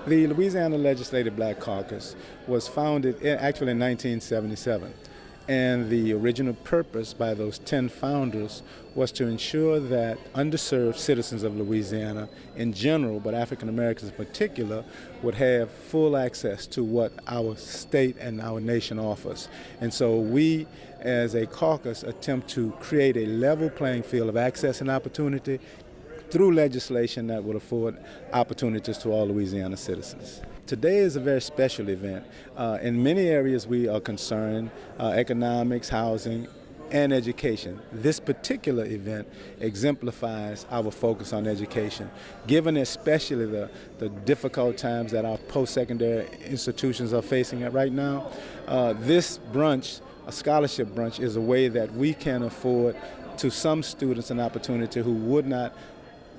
The Louisiana Legislative Black Caucus was founded actually in 1977. And the original purpose by those 10 founders was to ensure that underserved citizens of Louisiana in general, but African Americans in particular, would have full access to what our state and our nation offers. And so we, as a caucus, attempt to create a level playing field of access and opportunity through legislation that would afford opportunities to all Louisiana citizens. Today is a very special event. In many areas we are concerned, economics, housing, and education. This particular event exemplifies our focus on education, given especially the difficult times that our post-secondary institutions are facing right now. This brunch, a scholarship brunch, is a way that we can afford to some students an opportunity who would not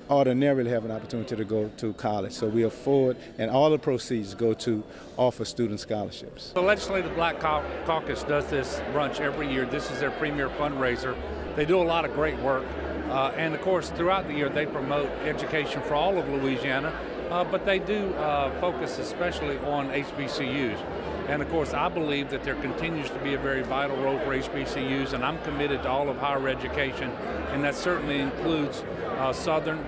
ordinarily have an opportunity to go to college. So we afford, and all the proceeds go to offer student scholarships. The Legislative Black Caucus does this brunch every year. This is their premier fundraiser. They do a lot of great work. And of course, throughout the year, they promote education for all of Louisiana, but they do focus especially on HBCUs. And of course, I believe that there continues to be a very vital role for HBCUs, and I'm committed to all of higher education, and that certainly includes Southern,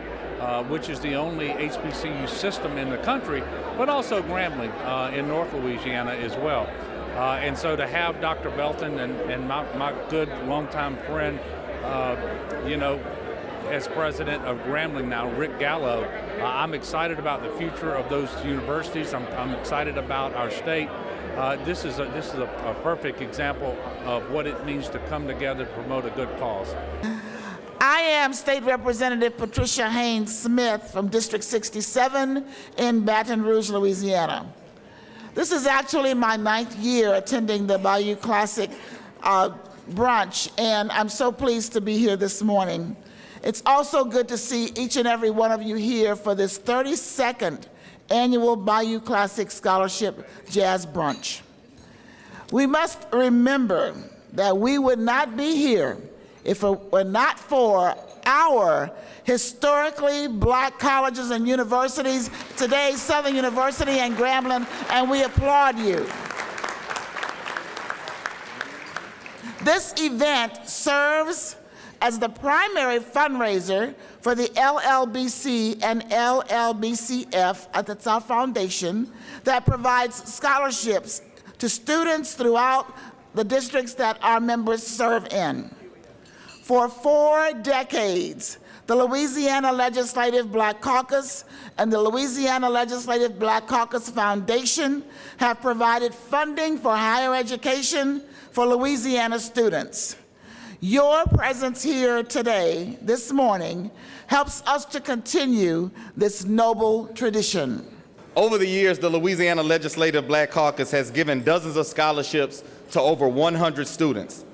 which is the only HBCU system in the country, but also Grambling in North Louisiana as well. And so to have Dr. Belton and my good longtime friend, as president of Grambling now, Rick Gallo, I'm excited about the future of those universities. I'm excited about our state. This is a perfect example of what it means to come together to promote a good cause. I am State Representative Patricia Haynes Smith from District 67 in Baton Rouge, Louisiana. This is actually my 9th year attending the Bayou Classic brunch, and I'm so pleased to be here this morning. It's also good to see each and every one of you here for this 32nd annual Bayou Classic Scholarship Jazz Brunch. We must remember that we would not be here if it were not for our historically black colleges and universities, today Southern University and Grambling, and we applaud you. This event serves as the primary fundraiser for the LLBC and LLBCF, that's our foundation, that provides scholarships to students throughout the districts that our members serve in. For 4 decades, the Louisiana Legislative Black Caucus and the Louisiana Legislative Black Caucus Foundation have provided funding for higher education for Louisiana students. Your presence here today, this morning, helps us to continue this noble tradition. Over the years, the Louisiana Legislative Black Caucus has given dozens of scholarships to over 100 students.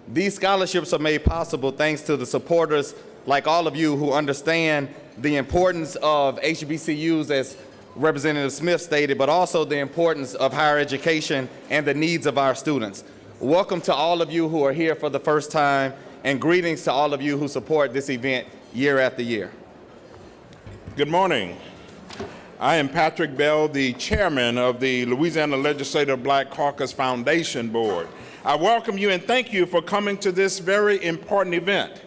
These scholarships are made possible thanks to the supporters like all of you who understand the importance of HBCUs, as Representative Smith stated, but also the importance of higher education and the needs of our students. Welcome to all of you who are here for the first time, and greetings to all of you who support this event year after year. Good morning. I am Patrick Bell, the chairman of the Louisiana Legislative Black Caucus Foundation Board. I welcome you and thank you for coming to this very important event.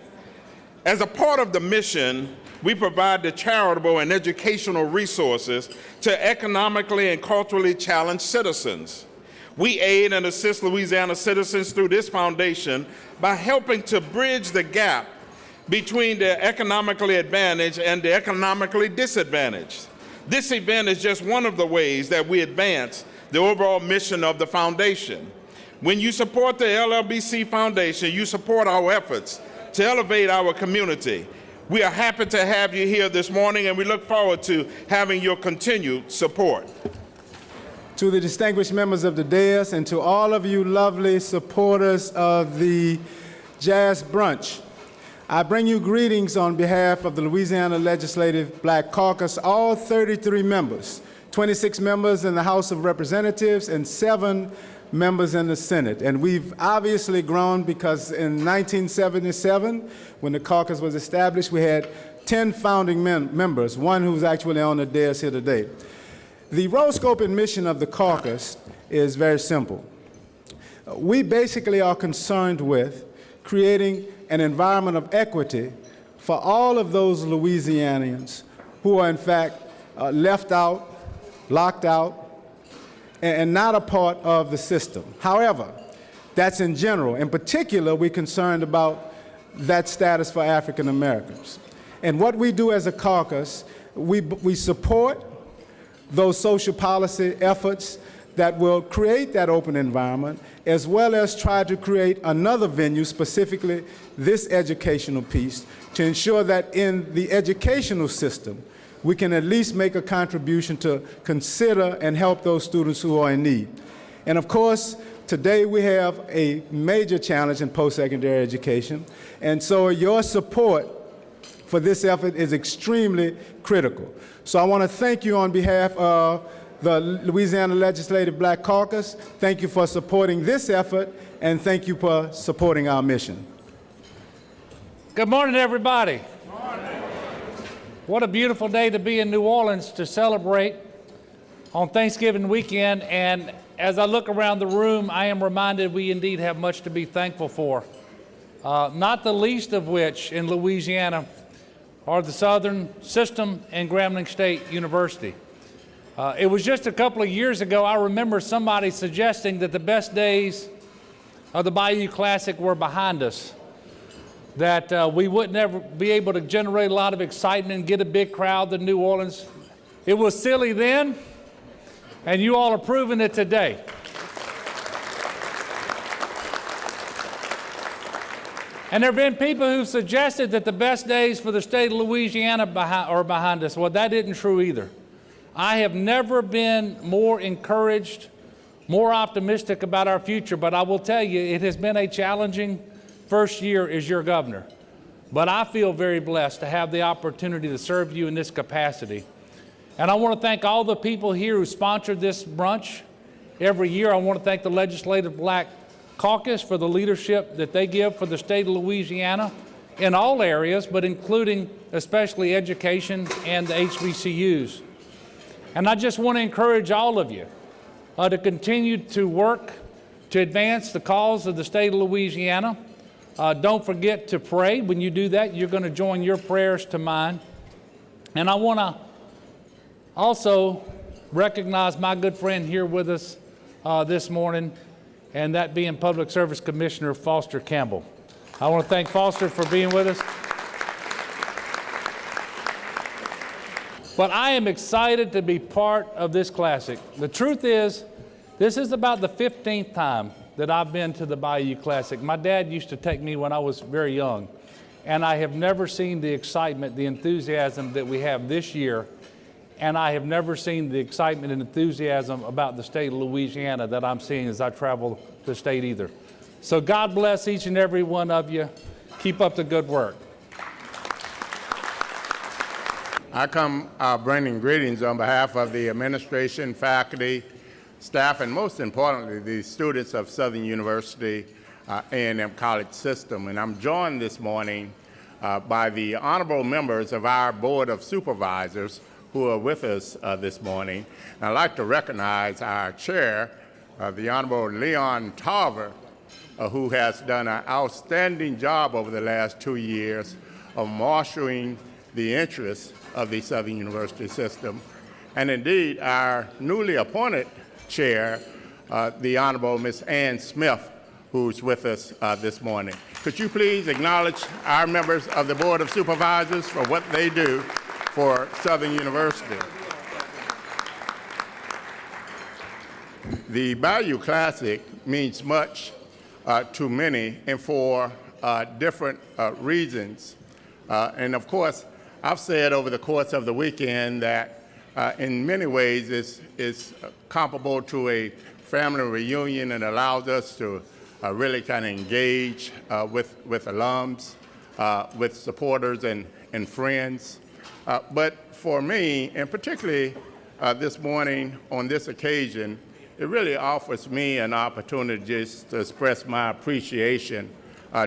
As a part of the mission, we provide the charitable and educational resources to economically and culturally challenged citizens. We aid and assist Louisiana citizens through this foundation by helping to bridge the gap between the economically advantaged and the economically disadvantaged. This event is just one of the ways that we advance the overall mission of the foundation. When you support the LLBC Foundation, you support our efforts to elevate our community. We are happy to have you here this morning, and we look forward to having your continued support. To the distinguished members of the dais and to all of you lovely supporters of the Jazz Brunch, I bring you greetings on behalf of the Louisiana Legislative Black Caucus, all 33 members, 26 members in the House of Representatives and 7 members in the Senate. And we've obviously grown because in 1977, when the caucus was established, we had 10 founding members, one who's actually on the dais here today. The role, scope, and mission of the caucus is very simple. We basically are concerned with creating an environment of equity for all of those Louisianians who are in fact left out, locked out, and not a part of the system. However, that's in general. In particular, we're concerned about that status for African Americans. And what we do as a caucus, we support those social policy efforts that will create that open environment, as well as try to create another venue, specifically this educational piece, to ensure that in the educational system, we can at least make a contribution to consider and help those students who are in need. And of course, today we have a major challenge in post-secondary education, and so your support for this effort is extremely critical. So I want to thank you on behalf of the Louisiana Legislative Black Caucus. Thank you for supporting this effort, and thank you for supporting our mission. Good morning, everybody. Good morning. What a beautiful day to be in New Orleans to celebrate on Thanksgiving weekend. And as I look around the room, I am reminded we indeed have much to be thankful for. Not the least of which in Louisiana are the Southern System and Grambling State University. It was just a couple of years ago, I remember somebody suggesting that the best days of the Bayou Classic were behind us, that we wouldn't ever be able to generate a lot of excitement and get a big crowd in New Orleans. It was silly then, and you all are proving it today. And there have been people who've suggested that the best days for the state of Louisiana are behind us. Well, that isn't true either. I have never been more encouraged, more optimistic about our future, but I will tell you, it has been a challenging first year as your governor. But I feel very blessed to have the opportunity to serve you in this capacity. And I want to thank all the people here who sponsored this brunch every year. I want to thank the Legislative Black Caucus for the leadership that they give for the state of Louisiana in all areas, but including especially education and the HBCUs. And I just want to encourage all of you to continue to work to advance the cause of the state of Louisiana. Don't forget to pray. When you do that, you're going to join your prayers to mine. And I want to also recognize my good friend here with us this morning, and that being Public Service Commissioner Foster Campbell. I want to thank Foster for being with us. But I am excited to be part of this classic. The truth is, this is about the 15th time that I've been to the Bayou Classic. My dad used to take me when I was very young, and I have never seen the excitement, the enthusiasm that we have this year, and I have never seen the excitement and enthusiasm about the state of Louisiana that I'm seeing as I travel the state either. So God bless each and every one of you. Keep up the good work. I come bringing greetings on behalf of the administration, faculty, staff, and most importantly, the students of Southern University A&M College System. And I'm joined this morning by the honorable members of our Board of Supervisors who are with us this morning. And I'd like to recognize our chair, the Honorable Leon Tarver, who has done an outstanding job over the last 2 years of marshaling the interests of the Southern University system. And indeed, our newly appointed chair, the Honorable Ms. Ann Smith, who's with us this morning. Could you please acknowledge our members of the Board of Supervisors for what they do for Southern University? The Bayou Classic means much to many and for different reasons. And of course, I've said over the course of the weekend that in many ways it's comparable to a family reunion and allows us to really kind of engage with alums, with supporters and friends. But for me, and particularly this morning on this occasion, it really offers me an opportunity just to express my appreciation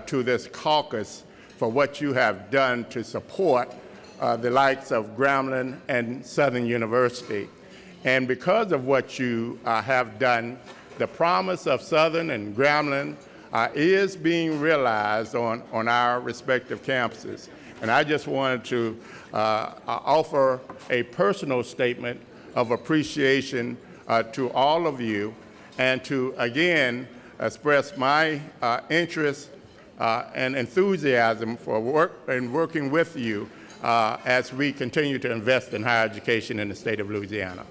to this caucus for what you have done to support the likes of Grambling and Southern University. And because of what you have done, the promise of Southern and Grambling is being realized on our respective campuses. And I just wanted to offer a personal statement of appreciation to all of you, and to again express my interest and enthusiasm for working with you as we continue to invest in higher education in the state of Louisiana.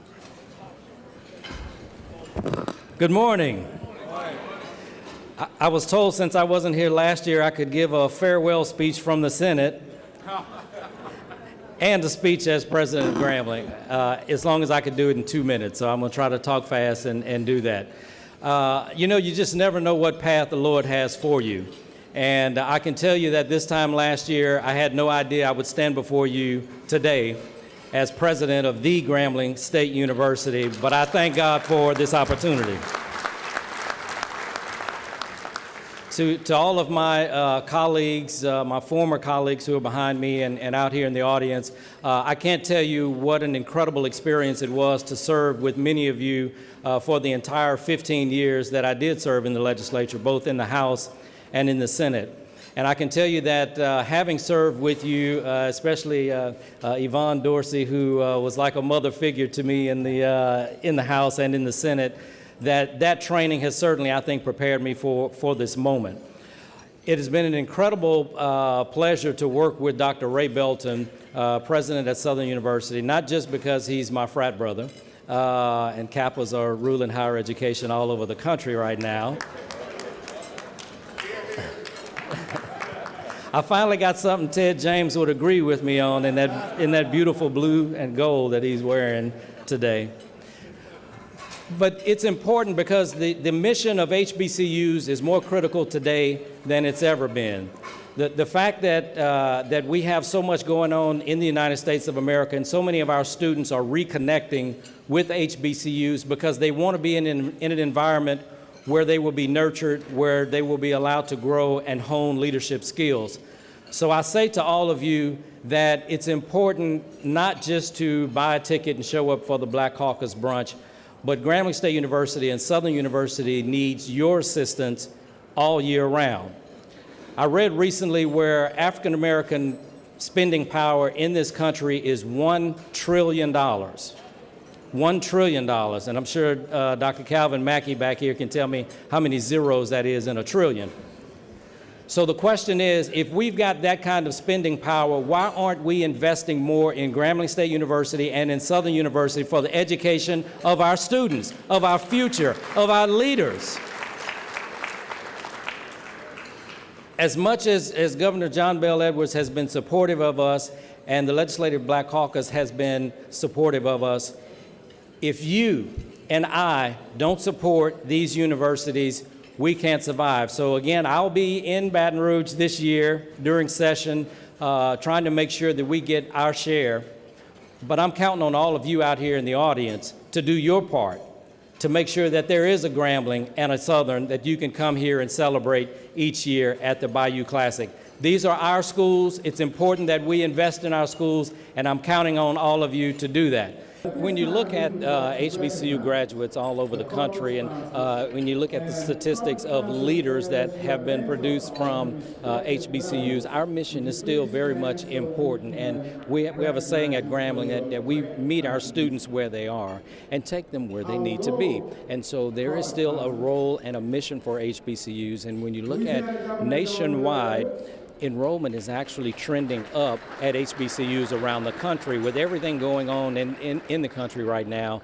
Good morning. I was told since I wasn't here last year I could give a farewell speech from the Senate and a speech as president of Grambling, as long as I could do it in 2 minutes. So I'm going to try to talk fast and do that. You know, you just never know what path the Lord has for you. And I can tell you that this time last year, I had no idea I would stand before you today as president of the Grambling State University, but I thank God for this opportunity. To all of my colleagues, my former colleagues who are behind me and out here in the audience, I can't tell you what an incredible experience it was to serve with many of you for the entire 15 years that I did serve in the legislature, both in the House and in the Senate. And I can tell you that having served with you, especially Yvonne Dorsey, who was like a mother figure to me in the House and in the Senate, that training has certainly, I think, prepared me for this moment. It has been an incredible pleasure to work with Dr. Ray Belton, president at Southern University, not just because he's my frat brother, and Kappas are ruling higher education all over the country right now. I finally got something Ted James would agree with me on in that beautiful blue and gold that he's wearing today. But it's important because the mission of HBCUs is more critical today than it's ever been. The fact that we have so much going on in the United States of America, and so many of our students are reconnecting with HBCUs because they want to be in an environment where they will be nurtured, where they will be allowed to grow and hone leadership skills. So I say to all of you that it's important not just to buy a ticket and show up for the Black Caucus brunch, but Grambling State University and Southern University needs your assistance all year round. I read recently where African American spending power in this country is $1 trillion. $1 trillion, and I'm sure Dr. Calvin Mackey back here can tell me how many zeros that is in a trillion. So the question is, if we've got that kind of spending power, why aren't we investing more in Grambling State University and in Southern University for the education of our students, of our future, of our leaders? As much as Governor John Bel Edwards has been supportive of us and the Legislative Black Caucus has been supportive of us, if you and I don't support these universities, we can't survive. So again, I'll be in Baton Rouge this year during session, trying to make sure that we get our share. But I'm counting on all of you out here in the audience to do your part, to make sure that there is a Grambling and a Southern that you can come here and celebrate each year at the Bayou Classic. These are our schools. It's important that we invest in our schools, and I'm counting on all of you to do that. When you look at HBCU graduates all over the country, and when you look at the statistics of leaders that have been produced from HBCUs, our mission is still very much important. And we have a saying at Grambling that we meet our students where they are and take them where they need to be. And so there is still a role and a mission for HBCUs. And when you look at nationwide, enrollment is actually trending up at HBCUs around the country with everything going on in the country right now,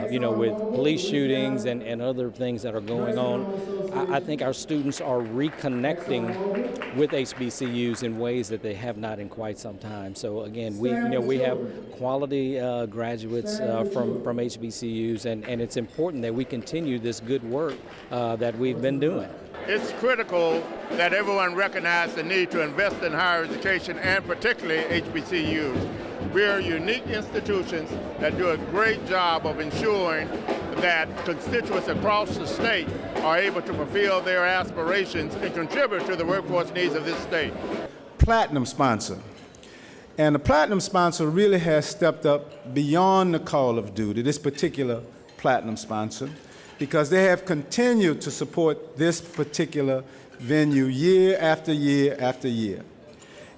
you know, with police shootings and other things that are going on. I think our students are reconnecting with HBCUs in ways that they have not in quite some time. So again, we have quality graduates from HBCUs, and it's important that we continue this good work that we've been doing. It's critical that everyone recognize the need to invest in higher education, and particularly HBCUs. We are unique institutions that do a great job of ensuring that constituents across the state are able to fulfill their aspirations and contribute to the workforce needs of this state. Platinum sponsor. And the platinum sponsor really has stepped up beyond the call of duty, this particular platinum sponsor, because they have continued to support this particular venue year after year after year.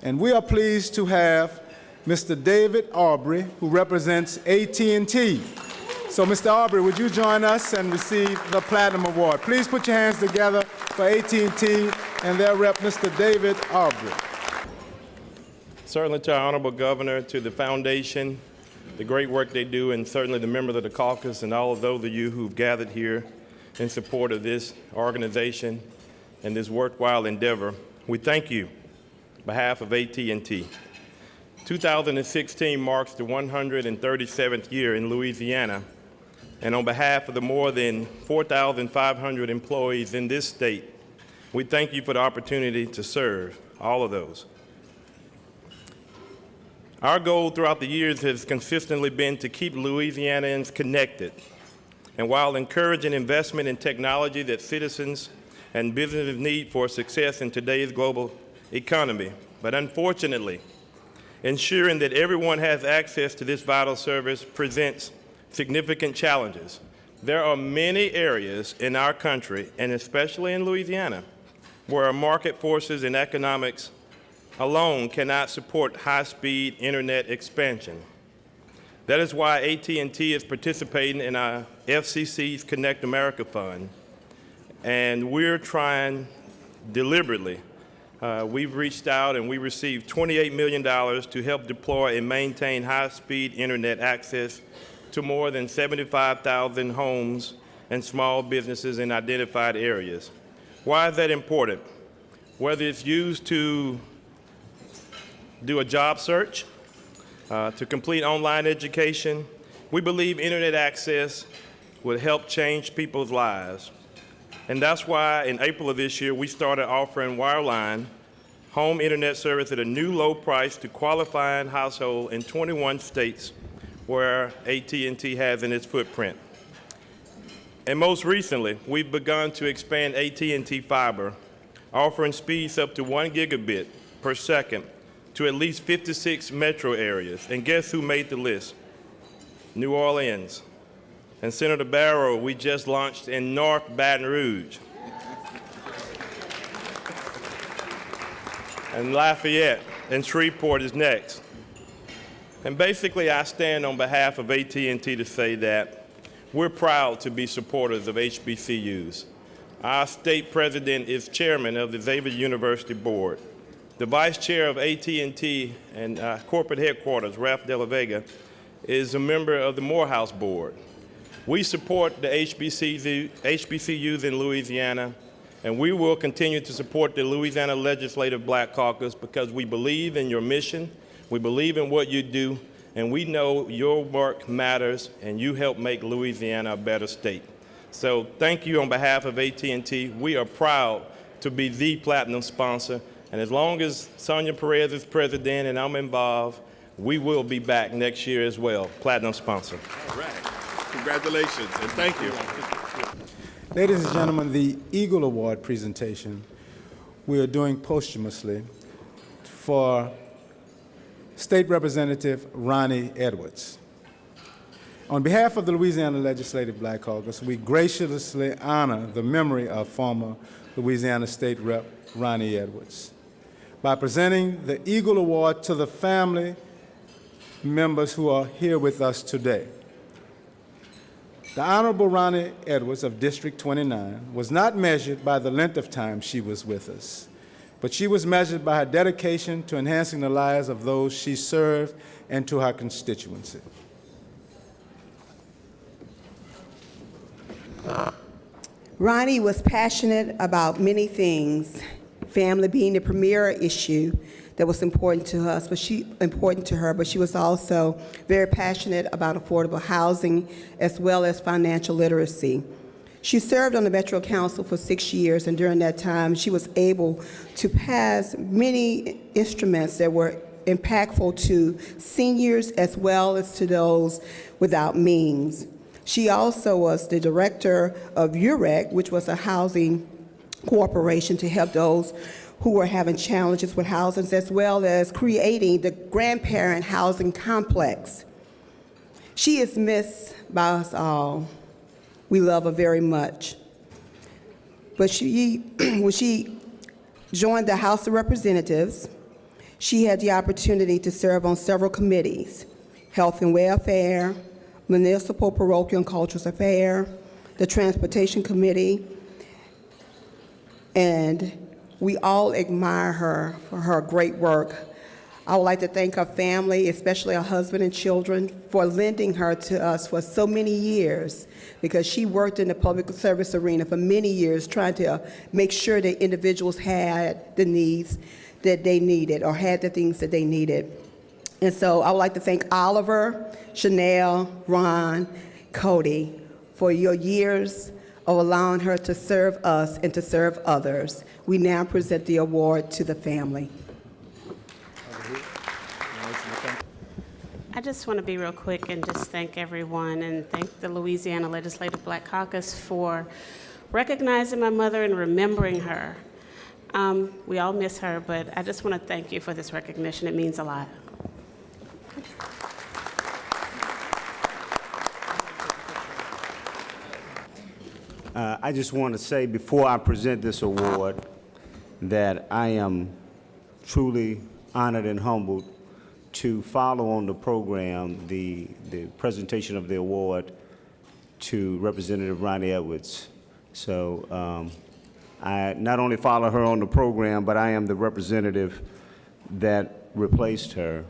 And we are pleased to have Mr. David Aubrey, who represents AT&T. So, Mr. Aubrey, would you join us and receive the Platinum Award? Please put your hands together for AT&T and their rep, Mr. David Aubrey. Certainly to our Honorable Governor, to the Foundation, the great work they do, and certainly the members of the caucus and all of those of you who've gathered here in support of this organization and this worthwhile endeavor, we thank you on behalf of AT&T. 2016 marks the 137th year in Louisiana, and on behalf of the more than 4,500 employees in this state, we thank you for the opportunity to serve all of those. Our goal throughout the years has consistently been to keep Louisianians connected, and while encouraging investment in technology that citizens and businesses need for success in today's global economy, but unfortunately, ensuring that everyone has access to this vital service presents significant challenges. There are many areas in our country, and especially in Louisiana, where market forces and economics alone cannot support high-speed internet expansion. That is why AT&T is participating in our FCC's Connect America Fund, and we're trying deliberately. We've reached out and we received $28 million to help deploy and maintain high-speed internet access to more than 75,000 homes and small businesses in identified areas. Why is that important? Whether it's used to do a job search, to complete online education, we believe internet access would help change people's lives. And that's why in April of this year, we started offering wireline home internet service at a new low price to qualifying households in 21 states where AT&T has in its footprint. And most recently, we've begun to expand AT&T Fiber, offering speeds up to 1 gigabit per second to at least 56 metro areas. And guess who made the list? New Orleans. And Senator Barrow, we just launched in North Baton Rouge. And Lafayette and Shreveport is next. And basically, I stand on behalf of AT&T to say that we're proud to be supporters of HBCUs. Our state president is chairman of the Xavier University Board. The vice chair of AT&T and corporate headquarters, Ralph De La Vega, is a member of the Morehouse Board. We support the HBCUs in Louisiana, and we will continue to support the Louisiana Legislative Black Caucus because we believe in your mission, we believe in what you do, and we know your work matters, and you help make Louisiana a better state. So thank you on behalf of AT&T. We are proud to be the platinum sponsor, and as long as Sonia Perez is president and I'm involved, we will be back next year as well, platinum sponsor. All right. Congratulations, and thank you. Ladies and gentlemen, the Eagle Award presentation we are doing posthumously for State Representative Ronnie Edwards. On behalf of the Louisiana Legislative Black Caucus, we graciously honor the memory of former Louisiana State Rep Ronnie Edwards by presenting the Eagle Award to the family members who are here with us today. The Honorable Ronnie Edwards of District 29 was not measured by the length of time she was with us, but she was measured by her dedication to enhancing the lives of those she served and to her constituency. Ronnie was passionate about many things, family being the premier issue that was important to us, but she was also very passionate about affordable housing as well as financial literacy. She served on the Metro Council for 6 years, and during that time, she was able to pass many instruments that were impactful to seniors as well as to those without means. She also was the director of UREC, which was a housing corporation to help those who were having challenges with housing, as well as creating the grandparent housing complex. She is missed by us all. We love her very much. But when she joined the House of Representatives, she had the opportunity to serve on several committees: Health and Welfare, Municipal, Parochial, and Cultural Affairs, the Transportation Committee, and we all admire her for her great work. I would like to thank her family, especially her husband and children, for lending her to us for so many years, because she worked in the public service arena for many years trying to make sure that individuals had the needs that they needed or had the things that they needed. And so I would like to thank Oliver, Chanel, Ron, Cody for your years of allowing her to serve us and to serve others. We now present the award to the family. I just want to be real quick and just thank everyone and thank the Louisiana Legislative Black Caucus for recognizing my mother and remembering her. We all miss her, but I just want to thank you for this recognition. It means a lot. I just want to say before I present this award that I am truly honored and humbled to follow on the program the presentation of the award to Representative Ronnie Edwards. So I not only follow her on the program, but I am the representative that replaced her.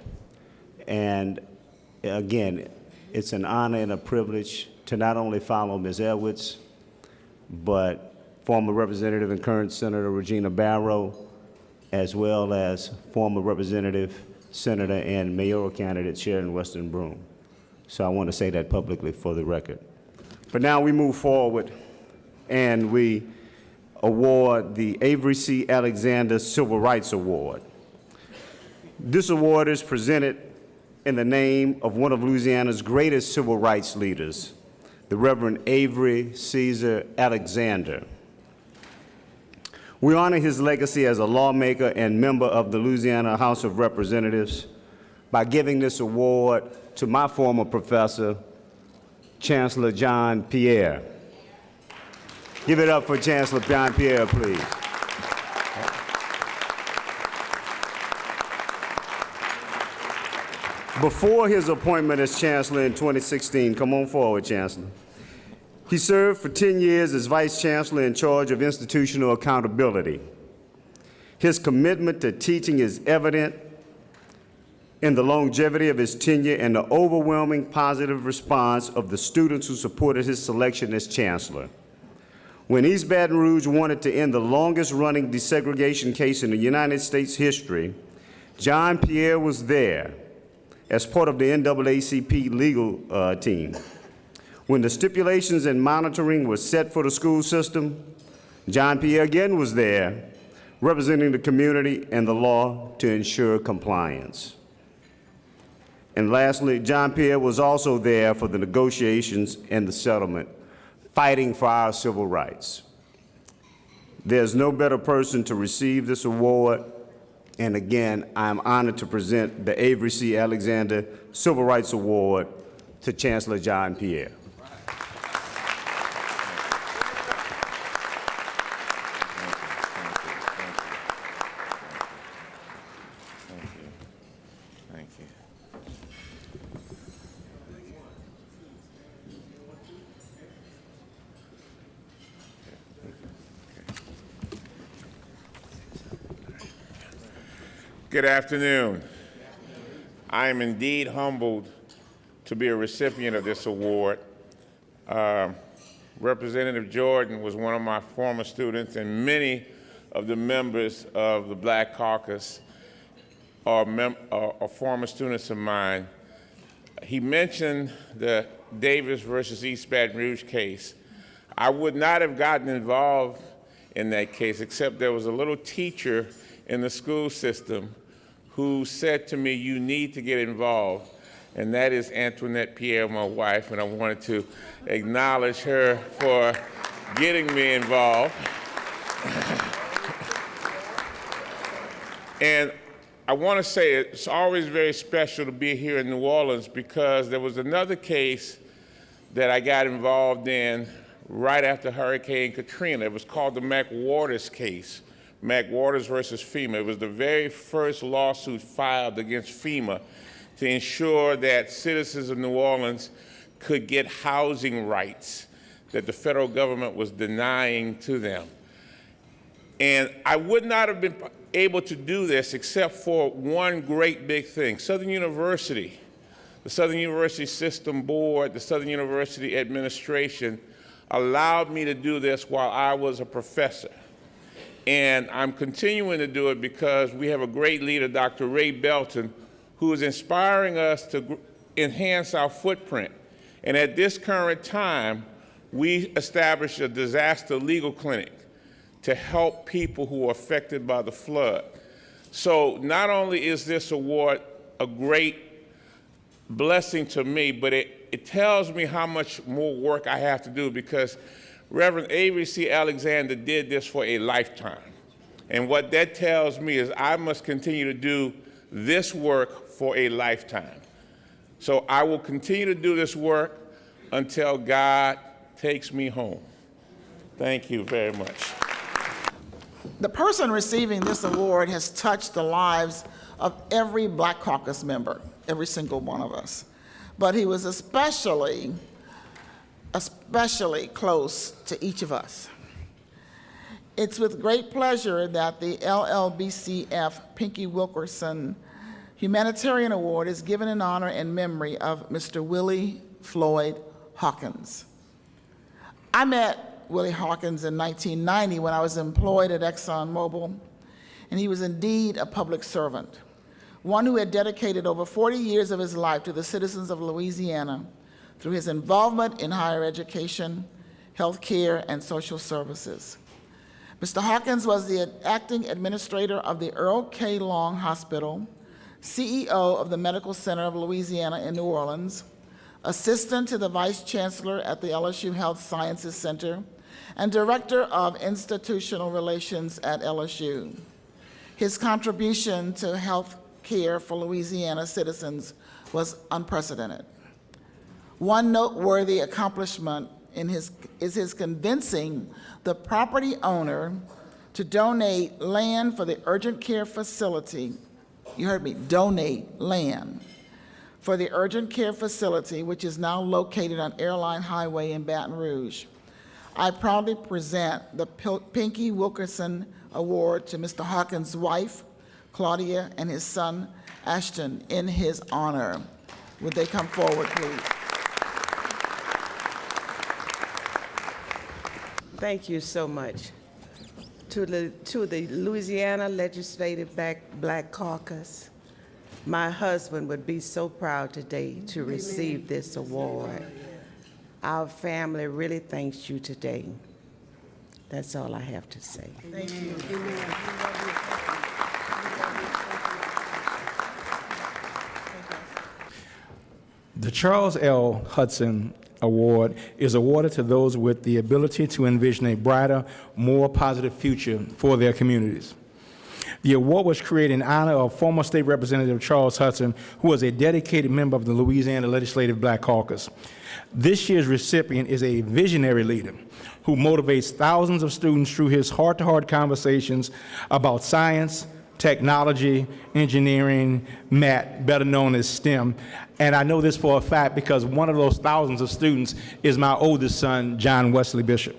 And again, it's an honor and a privilege to not only follow Ms. Edwards, but former Representative and current Senator Regina Barrow, as well as former Representative, Senator, and mayoral candidate Sharon Weston Broome. So I want to say that publicly for the record. But now we move forward and we award the Avery C. Alexander Civil Rights Award. This award is presented in the name of one of Louisiana's greatest civil rights leaders, the Reverend Avery Caesar Alexander. We honor his legacy as a lawmaker and member of the Louisiana House of Representatives by giving this award to my former professor, Chancellor John Pierre. Give it up for Chancellor John Pierre, please. Before his appointment as Chancellor in 2016, come on forward, Chancellor, he served for 10 years as Vice Chancellor in charge of institutional accountability. His commitment to teaching is evident in the longevity of his tenure and the overwhelming positive response of the students who supported his selection as Chancellor. When East Baton Rouge wanted to end the longest-running desegregation case in the United States history, John Pierre was there as part of the NAACP legal team. When the stipulations and monitoring were set for the school system, John Pierre again was there, representing the community and the law to ensure compliance. And lastly, John Pierre was also there for the negotiations and the settlement, fighting for our civil rights. There's no better person to receive this award. And again, I'm honored to present the Avery C. Alexander Civil Rights Award to Chancellor John Pierre. Good afternoon. I am indeed humbled to be a recipient of this award. Representative Jordan was one of my former students, and many of the members of the Black Caucus are former students of mine. He mentioned the Davis versus East Baton Rouge case. I would not have gotten involved in that case, except there was a little teacher in the school system who said to me, "You need to get involved," and that is Antoinette Pierre, my wife, and I wanted to acknowledge her for getting me involved. And I want to say it's always very special to be here in New Orleans because there was another case that I got involved in right after Hurricane Katrina. It was called the McWaters case, McWaters versus FEMA. It was the very first lawsuit filed against FEMA to ensure that citizens of New Orleans could get housing rights that the federal government was denying to them. And I would not have been able to do this except for one great big thing. Southern University, the Southern University System Board, the Southern University Administration allowed me to do this while I was a professor. And I'm continuing to do it because we have a great leader, Dr. Ray Belton, who is inspiring us to enhance our footprint. And at this current time, we established a disaster legal clinic to help people who are affected by the flood. So not only is this award a great blessing to me, but it tells me how much more work I have to do because Reverend Avery C. Alexander did this for a lifetime. And what that tells me is I must continue to do this work for a lifetime. So I will continue to do this work until God takes me home. Thank you very much. The person receiving this award has touched the lives of every Black Caucus member, every single one of us. But he was especially close to each of us. It's with great pleasure that the LLBCF Pinky Wilkerson Humanitarian Award is given in honor and memory of Mr. Willie Floyd Hawkins. I met Willie Hawkins in 1990 when I was employed at ExxonMobil, and he was indeed a public servant, one who had dedicated over 40 years of his life to the citizens of Louisiana through his involvement in higher education, health care, and social services. Mr. Hawkins was the acting administrator of the Earl K. Long Hospital, CEO of the Medical Center of Louisiana in New Orleans, assistant to the vice chancellor at the LSU Health Sciences Center, and director of institutional relations at LSU. His contribution to health care for Louisiana citizens was unprecedented. One noteworthy accomplishment is his convincing the property owner to donate land for the urgent care facility. You heard me, donate land for the urgent care facility, which is now located on Airline Highway in Baton Rouge. I proudly present the Pinky Wilkerson Award to Mr. Hawkins' wife, Claudia, and his son, Ashton, in his honor. Would they come forward, please? Thank you so much. To the Louisiana Legislative Black Caucus, my husband would be so proud today to receive this award. Our family really thanks you today. That's all I have to say. Thank you. The Charles L. Hudson Award is awarded to those with the ability to envision a brighter, more positive future for their communities. The award was created in honor of former State Representative Charles Hudson, who was a dedicated member of the Louisiana Legislative Black Caucus. This year's recipient is a visionary leader who motivates thousands of students through his heart-to-heart conversations about science, technology, engineering, math, better known as STEM. And I know this for a fact because one of those thousands of students is my oldest son, John Wesley Bishop.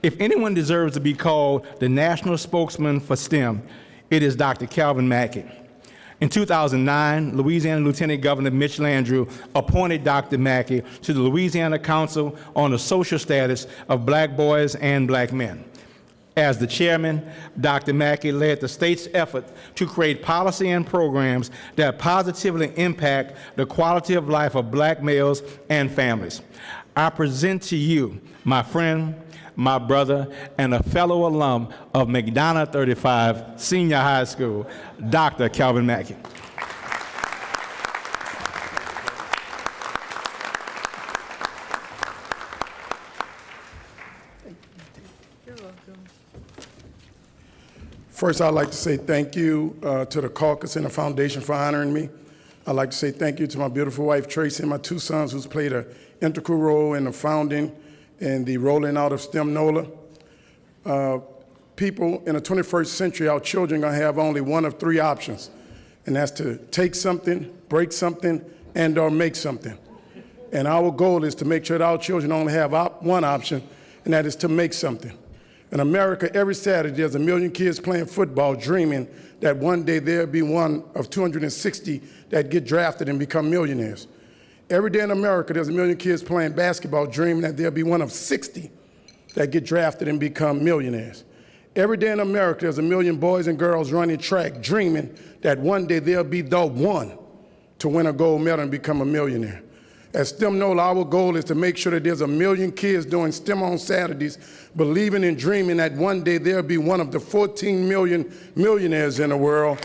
If anyone deserves to be called the national spokesman for STEM, it is Dr. Calvin Mackey. In 2009, Louisiana Lieutenant Governor Mitch Landrieu appointed Dr. Mackey to the Louisiana Council on the Social Status of Black Boys and Black Men. As the chairman, Dr. Mackey led the state's effort to create policy and programs that positively impact the quality of life of Black males and families. I present to you my friend, my brother, and a fellow alum of McDonough 35 Senior High School, Dr. Calvin Mackey. First, I'd like to say thank you to the caucus and the foundation for honoring me. I'd like to say thank you to my beautiful wife, Tracy, and my two sons, who's played an integral role in the founding and the rolling out of STEM NOLA. People in the 21st century, our children are going to have only one of three options, and that's to take something, break something, and or make something. And our goal is to make sure that our children only have one option, and that is to make something. In America, every Saturday, there's 1 million kids playing football, dreaming that one day there'll be one of 260 that get drafted and become millionaires. Every day in America, there's 1 million kids playing basketball, dreaming that there'll be one of 60 that get drafted and become millionaires. Every day in America, there's 1 million boys and girls running track, dreaming that one day they'll be the one to win a gold medal and become a millionaire. At STEM NOLA, our goal is to make sure that there's 1 million kids doing STEM on Saturdays, believing and dreaming that one day there'll be one of the 14 million millionaires in the world.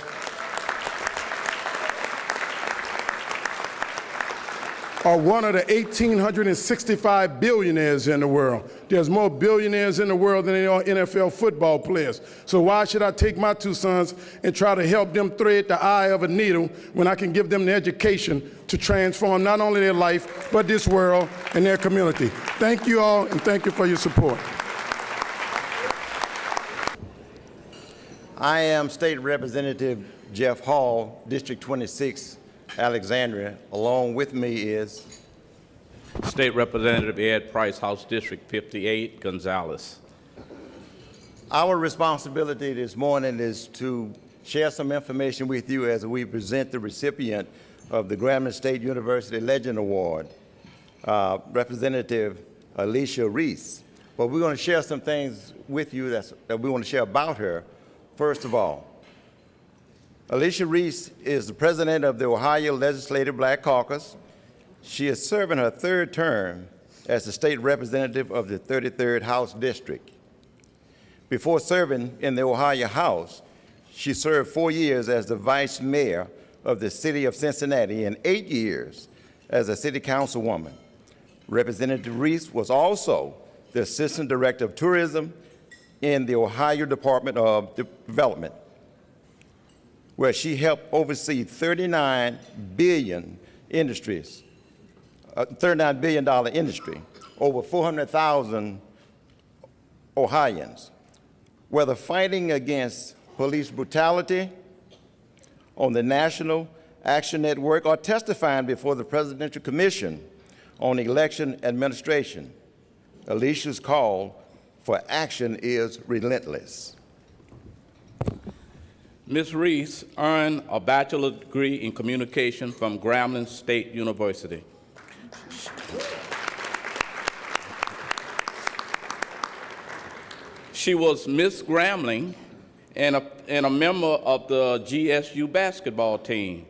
Or one of the 1,865 billionaires in the world. There's more billionaires in the world than there are NFL football players. So why should I take my two sons and try to help them thread the eye of a needle when I can give them the education to transform not only their life, but this world and their community? Thank you all, and thank you for your support. I am State Representative Jeff Hall, District 26, Alexandria. Along with me is State Representative Ed Price, House District 58, Gonzales. Our responsibility this morning is to share some information with you as we present the recipient of the Grambling State University Legend Award, Representative Alicia Reese. But we're going to share some things with you that we want to share about her. First of all, Alicia Reese is the president of the Ohio Legislative Black Caucus. She is serving her third term as the state representative of the 33rd House District. Before serving in the Ohio House, she served 4 years as the vice mayor of the city of Cincinnati and 8 years as a city councilwoman. Representative Reese was also the assistant director of tourism in the Ohio Department of Development, where she helped oversee $39 billion industry, over 400,000 Ohioans, whether fighting against police brutality on the National Action Network or testifying before the Presidential Commission on Election Administration. Alicia's call for action is relentless. Ms. Reese earned a bachelor's degree in communication from Grambling State University. She was Miss Grambling and a member of the GSU basketball team.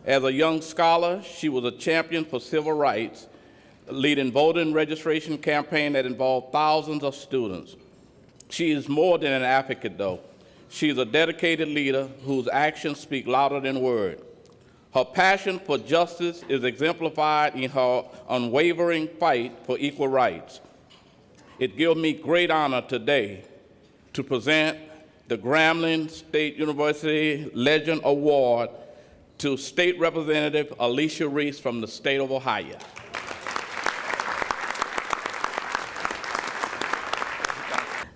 As a young scholar, she was a champion for civil rights, leading voting registration campaign that involved thousands of students. She is more than an advocate, though. She is a dedicated leader whose actions speak louder than words. Her passion for justice is exemplified in her unwavering fight for equal rights. It gives me great honor today to present the Grambling State University Legend Award to State Representative Alicia Reese from the state of Ohio.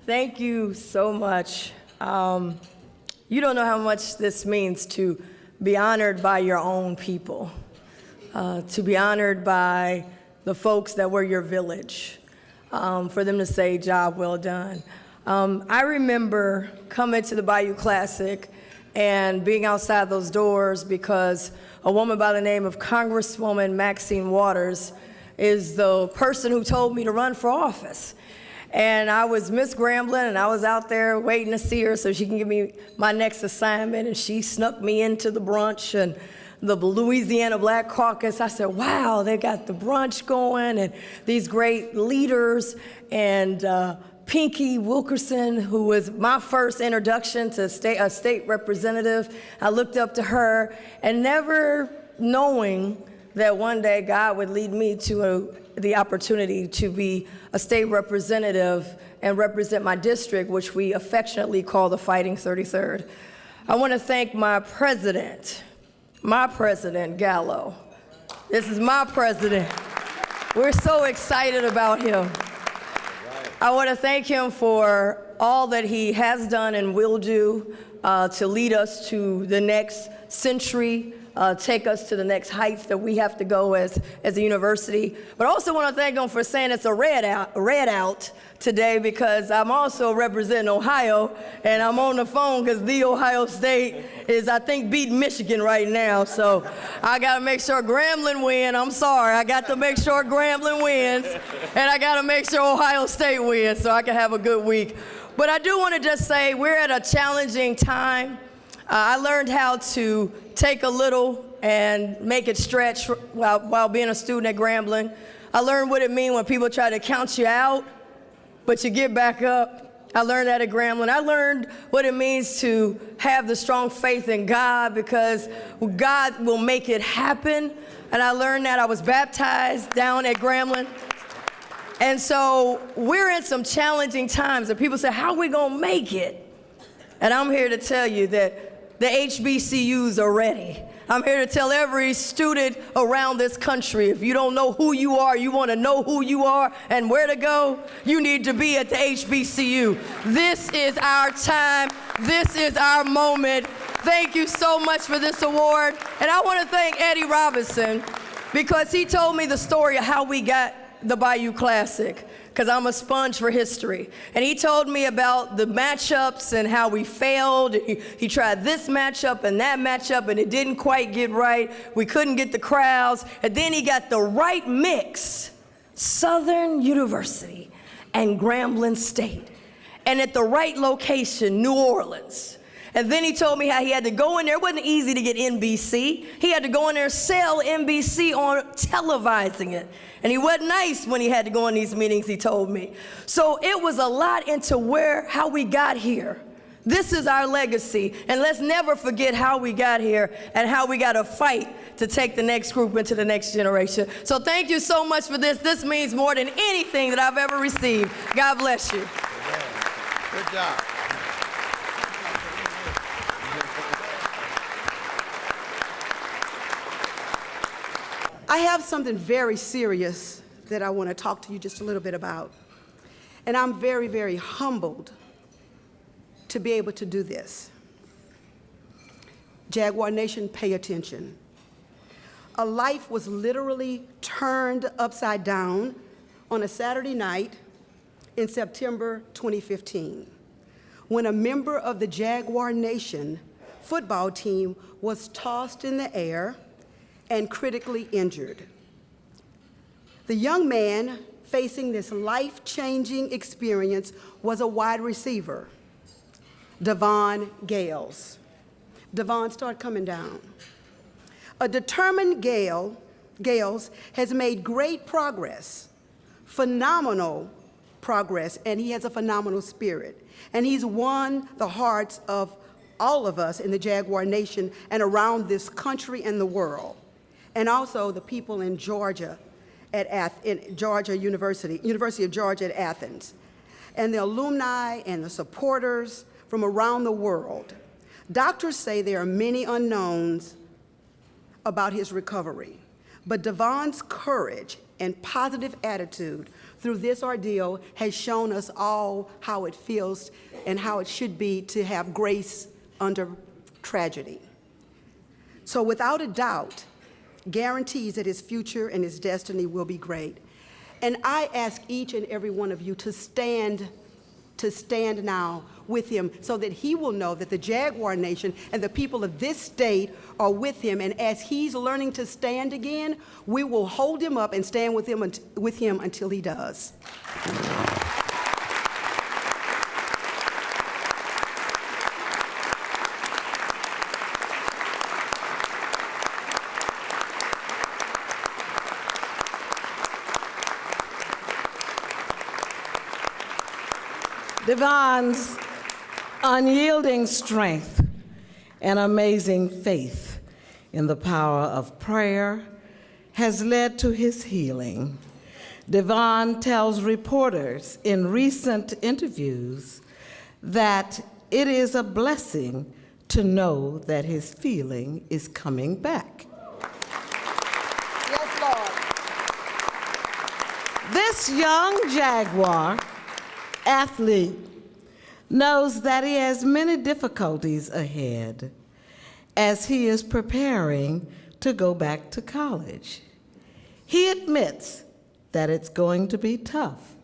Thank you so much. You don't know how much this means to be honored by your own people, to be honored by the folks that were your village, for them to say, job well done. I remember coming to the Bayou Classic and being outside those doors because a woman by the name of Congresswoman Maxine Waters is the person who told me to run for office. And I was Miss Grambling, and I was out there waiting to see her so she can give me my next assignment, and she snuck me into the brunch and the Louisiana Black Caucus. I said, wow, they got the brunch going and these great leaders, and Pinky Wilkerson, who was my first introduction to a state representative. I looked up to her, and never knowing that one day God would lead me to the opportunity to be a state representative and represent my district, which we affectionately call the Fighting 33rd. I want to thank my president, Gallo. This is my president. We're so excited about him. I want to thank him for all that he has done and will do to lead us to the next century, take us to the next heights that we have to go as a university. But I also want to thank him for saying it's a red out today, because I'm also representing Ohio, and I'm on the phone because the Ohio State is, I think, beating Michigan right now. So I got to make sure Grambling wins. I'm sorry. I got to make sure Grambling wins, and I got to make sure Ohio State wins so I can have a good week. But I do want to just say we're at a challenging time. I learned how to take a little and make it stretch while being a student at Grambling. I learned what it means when people try to count you out, but you get back up. I learned that at Grambling. I learned what it means to have the strong faith in God, because God will make it happen. And I learned that. I was baptized down at Grambling. And so we're in some challenging times, and people say, how are we going to make it? And I'm here to tell you that the HBCUs are ready. I'm here to tell every student around this country, if you don't know who you are, you want to know who you are and where to go, you need to be at the HBCU. This is our time. This is our moment. Thank you so much for this award. And I want to thank Eddie Robinson, because he told me the story of how we got the Bayou Classic, because I'm a sponge for history. And he told me about the matchups and how we failed. He tried this matchup and that matchup, and it didn't quite get right. We couldn't get the crowds. And then he got the right mix, Southern University and Grambling State, and at the right location, New Orleans. And then he told me how he had to go in there. It wasn't easy to get NBC. He had to go in there and sell NBC on televising it. And he wasn't nice when he had to go in these meetings, he told me. So it was a lot into how we got here. This is our legacy. And let's never forget how we got here and how we got to fight to take the next group into the next generation. So thank you so much for this. This means more than anything that I've ever received. God bless you. Good job. I have something very serious that I want to talk to you just a little bit about. And I'm very, very humbled to be able to do this. Jaguar Nation, pay attention. A life was literally turned upside down on a Saturday night in September 2015, when a member of the Jaguar Nation football team was tossed in the air and critically injured. The young man facing this life-changing experience was a wide receiver, Devon Gales. Devon, start coming down. A determined Gales has made great progress, phenomenal progress, and he has a phenomenal spirit. And he's won the hearts of all of us in the Jaguar Nation and around this country and the world, and also the people in Georgia in Georgia University of Georgia at Athens, and the alumni and the supporters from around the world. Doctors say there are many unknowns about his recovery, but Devon's courage and positive attitude through this ordeal has shown us all how it feels and how it should be to have grace under tragedy. So without a doubt, guarantees that his future and his destiny will be great. And I ask each and every one of you to stand now with him, so that he will know that the Jaguar Nation and the people of this state are with him. And as he's learning to stand again, we will hold him up and stand with him until he does. Devon's unyielding strength and amazing faith in the power of prayer has led to his healing. Devon tells reporters in recent interviews that it is a blessing to know that his feeling is coming back. Yes, Lord. This young Jaguar athlete knows that he has many difficulties ahead as he is preparing to go back to college. He admits that it's going to be tough,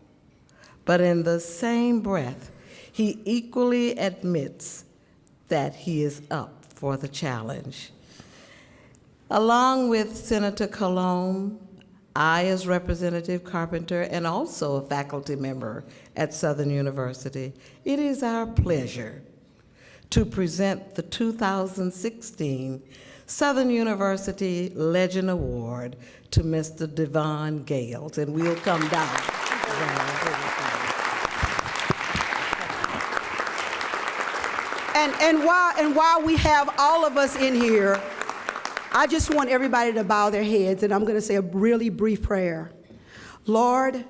but in the same breath, he equally admits that he is up for the challenge. Along with Senator Colon, I, as Representative Carpenter and also a faculty member at Southern University, it is our pleasure to present the 2016 Southern University Legend Award to Mr. Devon Gales, and we'll come down. And while we have all of us in here, I just want everybody to bow their heads, and I'm going to say a really brief prayer. Lord,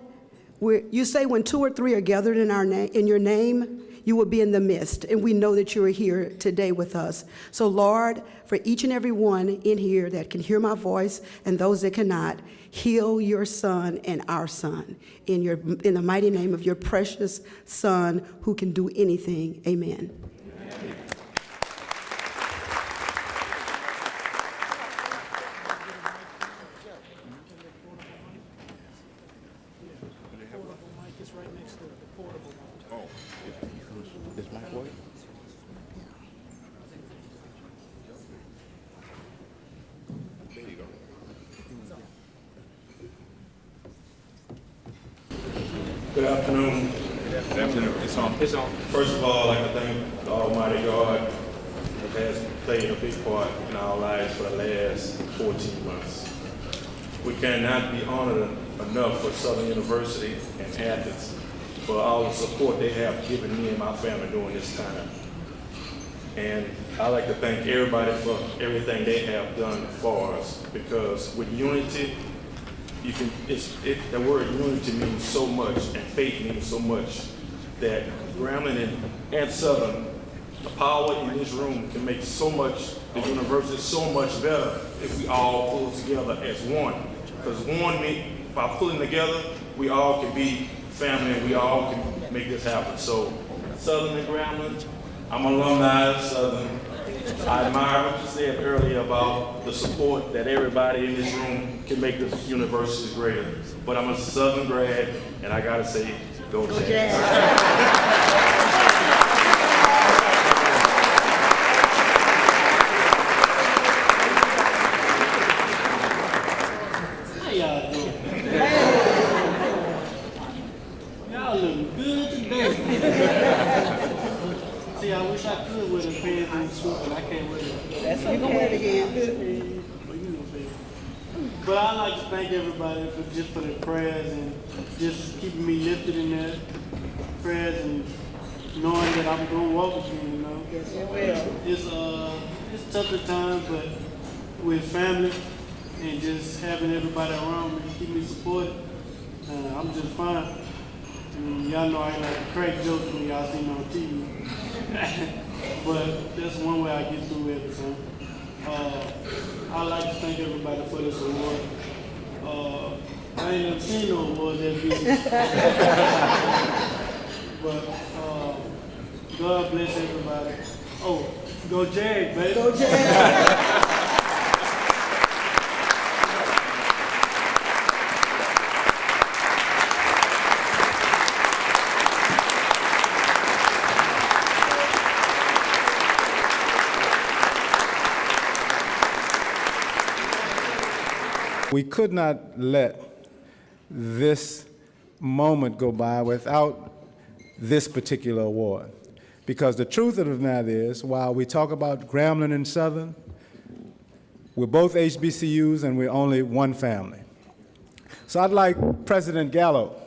you say when 2 or 3 are gathered in your name, you will be in the midst, and we know that you are here today with us. So Lord, for each and every one in here that can hear my voice and those that cannot, heal your son and our son in the mighty name of your precious son who can do anything. Amen. Good afternoon. Good afternoon. It's on. It's on. First of all, I'd like to thank the Almighty God who has played a big part in our lives for the last 14 months. We cannot be honored enough for Southern University and Athens for all the support they have given me and my family during this time. And I'd like to thank everybody for everything they have done for us, because with unity, the word unity means so much, and faith means so much, that Grambling and Southern, the power in this room can make so much, the university so much better if we all pull together as one. Because by pulling together, we all can be family and we all can make this happen. So Southern and Grambling, I'm an alumni of Southern. I admire what you said earlier about the support that everybody in this room can make this university greater. But I'm a Southern grad, and I gotta say, go Jazz. Y'all look good today. See, I wish I could wear the pants and the suit, but I can't wear it. That's okay. You can wear it again. But I'd like to thank everybody for their prayers and just keeping me lifted in their prayers and knowing that I'm going to walk with you, you know. Yes, you will. It's tough at times, but with family and just having everybody around me to keep me supported, I'm just fine. And y'all know I ain't like to crack jokes when y'all see me on TV. But that's one way I get through everything. I'd like to thank everybody for this award. I ain't never seen no award that big. But God bless everybody. Oh, go Jag, baby. Go Jag. We could not let this moment go by without this particular award. Because the truth of the matter is, while we talk about Grambling and Southern, we're both HBCUs and we're only one family. So I'd like President Gallo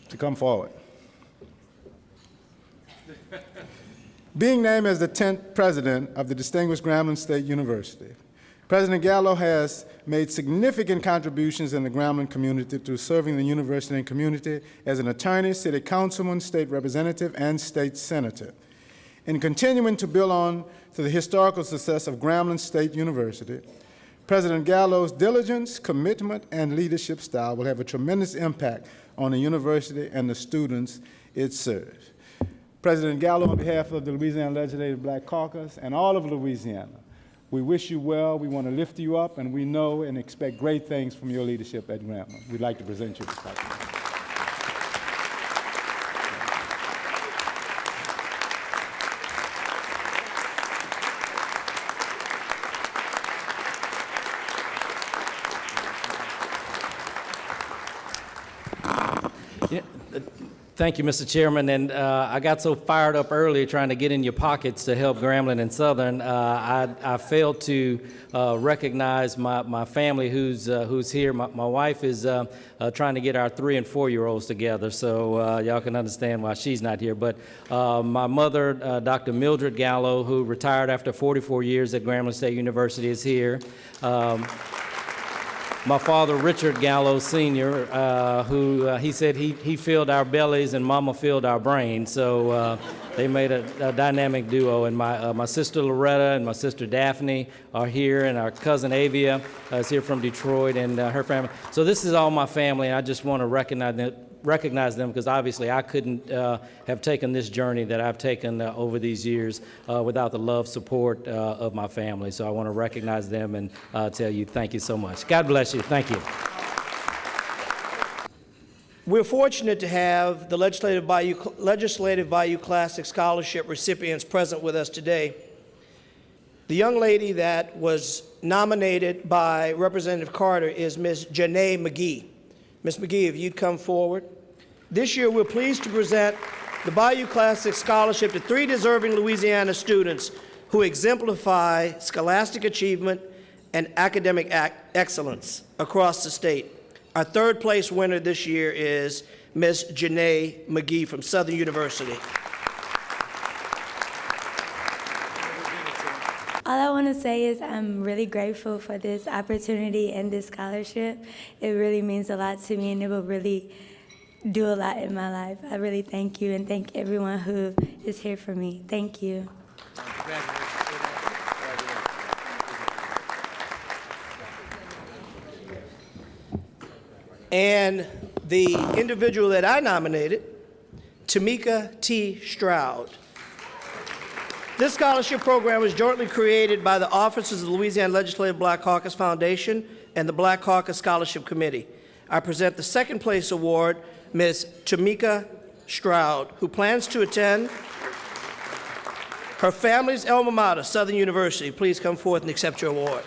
to come forward. Being named as the 10th president of the distinguished Grambling State University, President Gallo has made significant contributions in the Grambling community through serving the university and community as an attorney, city councilman, state representative, and state senator. In continuing to build on to the historical success of Grambling State University, President Gallo's diligence, commitment, and leadership style will have a tremendous impact on the university and the students it serves. President Gallo, on behalf of the Louisiana Legislative Black Caucus and all of Louisiana, we wish you well, we want to lift you up, and we know and expect great things from your leadership at Grambling. We'd like to present you this plaque. Thank you, Mr. Chairman. And I got so fired up earlier trying to get in your pockets to help Grambling and Southern, I failed to recognize my family who's here. My wife is trying to get our 3- and 4-year-olds together, so y'all can understand why she's not here. But my mother, Dr. Mildred Gallo, who retired after 44 years at Grambling State University, is here. My father, Richard Gallo Sr., who he said he filled our bellies and Mama filled our brains, so they made a dynamic duo. And my sister Loretta and my sister Daphne are here, and our cousin Avia is here from Detroit, and her family. So this is all my family, and I just want to recognize them because obviously I couldn't have taken this journey that I've taken over these years without the love, support of my family. So I want to recognize them and tell you thank you so much. God bless you. Thank you. We're fortunate to have the Legislative Bayou Classic Scholarship recipients present with us today. The young lady that was nominated by Representative Carter is Ms. Janae McGee. Ms. McGee, if you'd come forward. This year, we're pleased to present the Bayou Classic Scholarship to 3 deserving Louisiana students who exemplify scholastic achievement and academic excellence across the state. Our 3rd place winner this year is Ms. Janae McGee from Southern University. All I want to say is I'm really grateful for this opportunity and this scholarship. It really means a lot to me, and it will really do a lot in my life. I really thank you, and thank everyone who is here for me. Thank you. And the individual that I nominated, Tamika T. Stroud. This scholarship program was jointly created by the officers of the Louisiana Legislative Black Caucus Foundation and the Black Caucus Scholarship Committee. I present the 2nd place award, Ms. Tamika Stroud, who plans to attend her family's alma mater, Southern University. Please come forth and accept your award.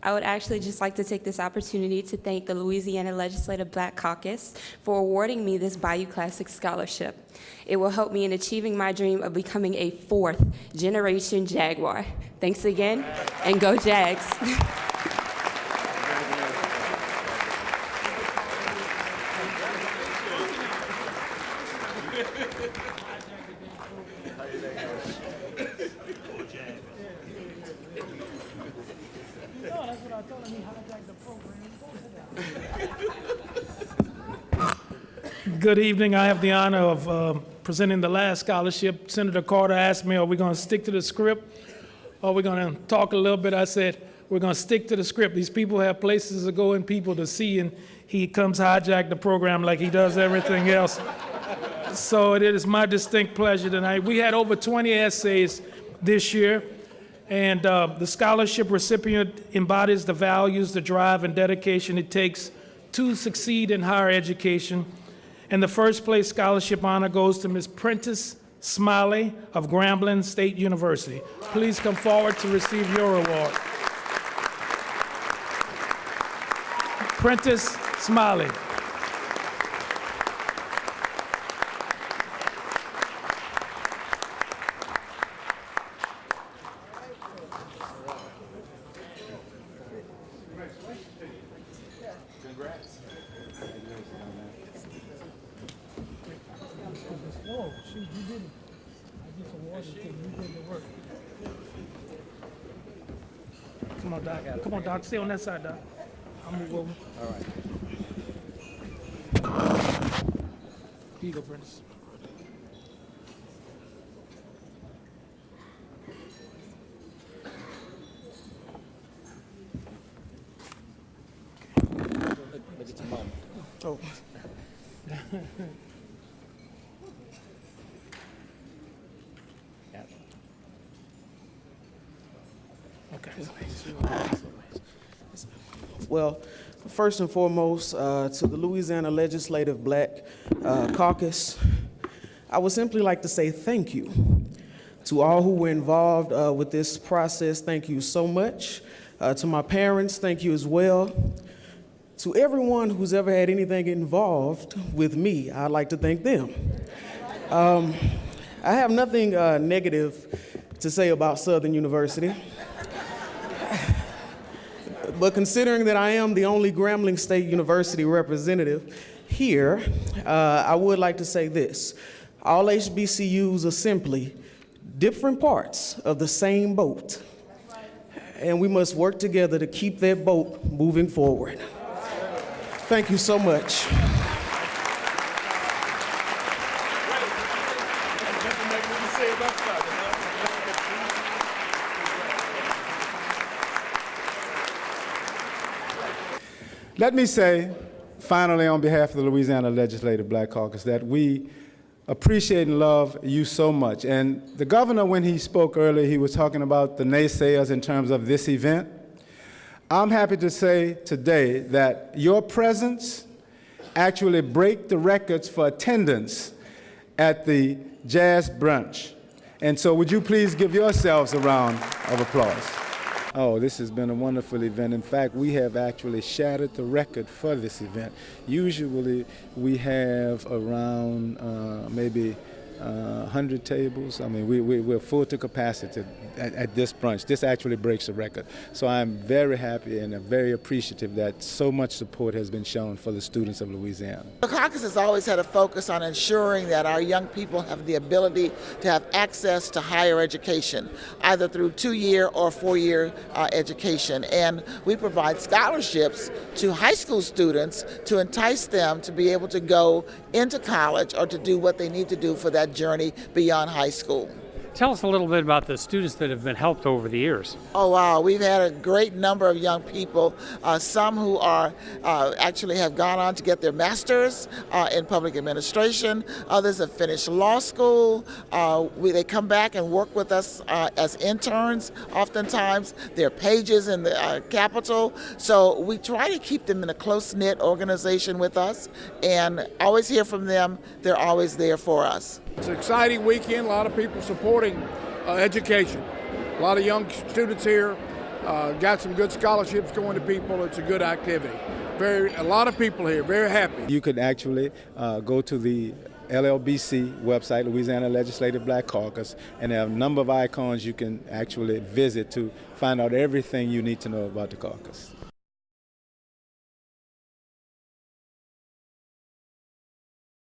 I would actually just like to take this opportunity to thank the Louisiana Legislative Black Caucus for awarding me this Bayou Classic Scholarship. It will help me in achieving my dream of becoming a 4th generation Jaguar. Thanks again, and go Jags. Good evening. I have the honor of presenting the last scholarship. Senator Carter asked me, are we going to stick to the script or are we going to talk a little bit? I said, we're going to stick to the script. These people have places to go and people to see, and he comes hijack the program like he does everything else. So it is my distinct pleasure tonight. We had over 20 essays this year, and the scholarship recipient embodies the values, the drive, and dedication it takes to succeed in higher education. And the 1st place scholarship honor goes to Ms. Prentice Smiley of Grambling State University. Please come forward to receive your award. Prentice Smiley. Shoot, you did it. I just awarded to you. You did the work. Come on, Doc. Come on, Doc. Stay on that side, Doc. I'll move over. All right. Here you go, Prentice. Look at your mom. Oh. Okay. Well, first and foremost, to the Louisiana Legislative Black Caucus, I would simply like to say thank you. To all who were involved with this process, thank you so much. To my parents, thank you as well. To everyone who's ever had anything involved with me, I'd like to thank them. I have nothing negative to say about Southern University. But considering that I am the only Grambling State University representative here, I would like to say this. All HBCUs are simply different parts of the same boat. And we must work together to keep that boat moving forward. Thank you so much. Let me say, finally, on behalf of the Louisiana Legislative Black Caucus, that we appreciate and love you so much. And the governor, when he spoke earlier, he was talking about the naysayers in terms of this event. I'm happy to say today that your presence actually break the records for attendance at the Jazz Brunch. And so would you please give yourselves a round of applause? Oh, this has been a wonderful event. In fact, we have actually shattered the record for this event. Usually we have around maybe 100 tables. I mean, we're full to capacity at this brunch. This actually breaks the record. So I'm very happy and very appreciative that so much support has been shown for the students of Louisiana. The caucus has always had a focus on ensuring that our young people have the ability to have access to higher education, either through 2-year or 4-year education. And we provide scholarships to high school students to entice them to be able to go into college or to do what they need to do for that journey beyond high school. Tell us a little bit about the students that have been helped over the years. Oh, wow. We've had a great number of young people, some who are actually have gone on to get their masters in public administration. Others have finished law school. They come back and work with us as interns oftentimes. They're pages in the Capitol. So we try to keep them in a close-knit organization with us and always hear from them. They're always there for us. It's an exciting weekend, a lot of people supporting education. A lot of young students here, got some good scholarships going to people. It's a good activity. A lot of people here, very happy. You could actually go to the LLBC website, Louisiana Legislative Black Caucus, and there are a number of icons you can actually visit to find out everything you need to know about the caucus.